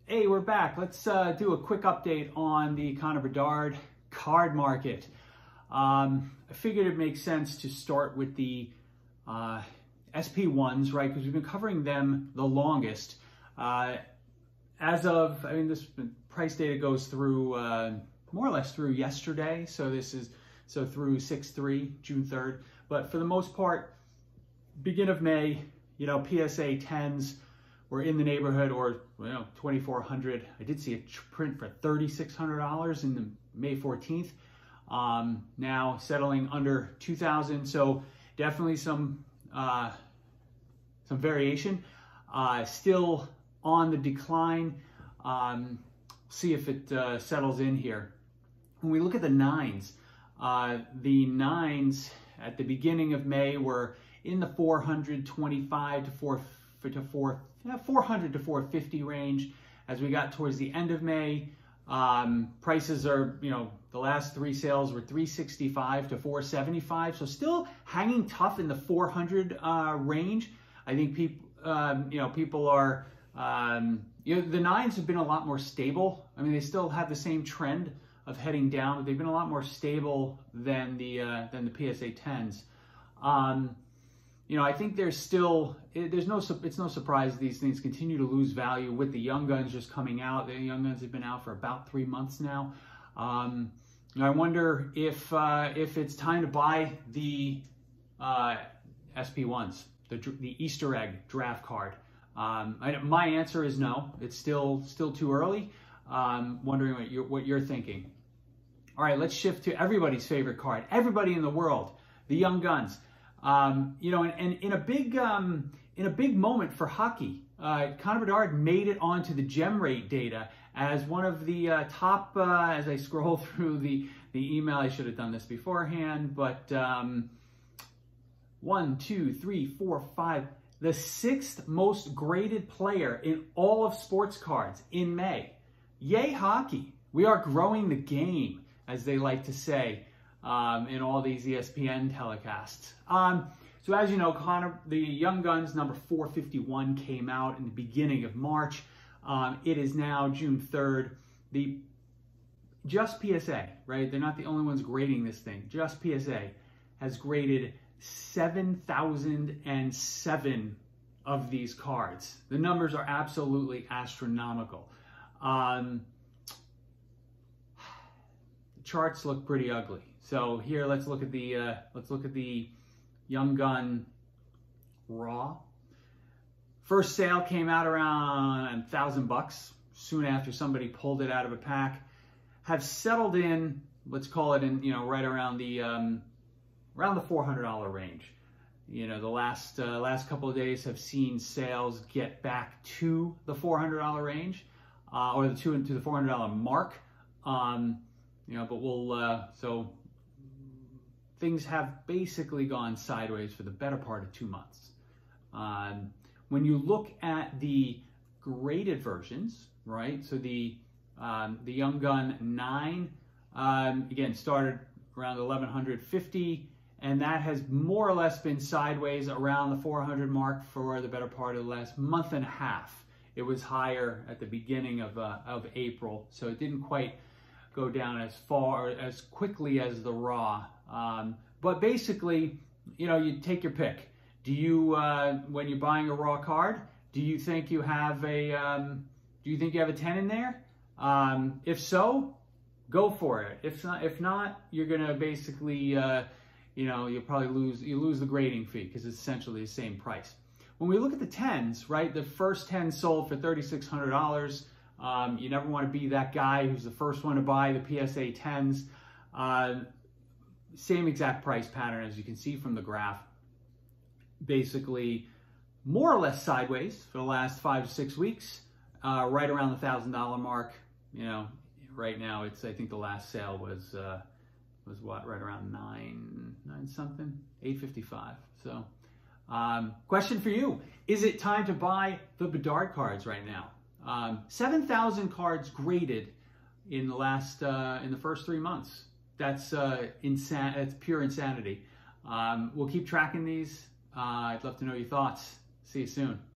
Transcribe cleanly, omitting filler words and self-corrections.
Hey, we're back. Let's do a quick update on the Connor Bedard card market. I figured it makes sense to start with the SP1s, right? Because we've been covering them the longest. This price data goes through more or less through yesterday. So through 6/3, June 3rd. But for the most part, beginning of May, PSA 10s were in the neighborhood, or 2,400. I did see a print for $3,600 in the May 14th. Now settling under 2,000. So definitely some variation. Still on the decline. See if it settles in here. When we look at the nines at the beginning of May were in the 425 to 400 to 450 range. As we got towards the end of May, prices are, the last three sales were 365 to 475. So still hanging tough in the 400 range. I think people are, the nines have been a lot more stable. I mean, they still have the same trend of heading down, but they've been a lot more stable than the PSA 10s. I think it's no surprise these things continue to lose value with the Young Guns just coming out. The Young Guns have been out for about 3 months now. I wonder if it's time to buy the SP1s, the Easter egg draft card. My answer is no. It's still too early. Wondering what you're thinking. All right, let's shift to everybody's favorite card. Everybody in the world, the Young Guns. And in a big moment for hockey, Connor Bedard made it onto the gem rate data as one of the top. As I scroll through the email, I should have done this beforehand, but 1, 2, 3, 4, 5. The 6th most graded player in all of sports cards in May. Yay, hockey! We are growing the game, as they like to say. In all these ESPN telecasts. So as you know, the Young Guns number 451 came out in the beginning of March. It is now June 3rd. Just PSA, right? They're not the only ones grading this thing. Just PSA has graded 7,007 of these cards. The numbers are absolutely astronomical. Charts look pretty ugly. So here, let's look at the Young Gun Raw. First sale came out around $1,000 soon after somebody pulled it out of a pack. Have settled in, let's call it in, right around the $400 range. The last couple of days have seen sales get back to the $400 range, or to the $400 mark. But so things have basically gone sideways for the better part of 2 months. When you look at the graded versions, right? So the Young Gun 9, again, started around 1,150, and that has more or less been sideways around the 400 mark for the better part of the last month and a half. It was higher at the beginning of April, so it didn't quite go down as quickly as the Raw. But basically, you take your pick. Do you, when you're buying a Raw card, do you think you have a 10 in there? If so, go for it. If not, you're gonna basically, you'll probably lose the grading fee because it's essentially the same price. When we look at the 10s, right, the first 10 sold for $3,600. You never want to be that guy who's the first one to buy the PSA 10s. Same exact price pattern as you can see from the graph. Basically, more or less sideways for the last 5 to 6 weeks, right around the $1,000 mark. Right now I think the last sale was what, right around nine something, 855. So, question for you: is it time to buy the Bedard cards right now? 7,000 cards graded in the first 3 months. That's That's pure insanity. We'll keep tracking these. I'd love to know your thoughts. See you soon.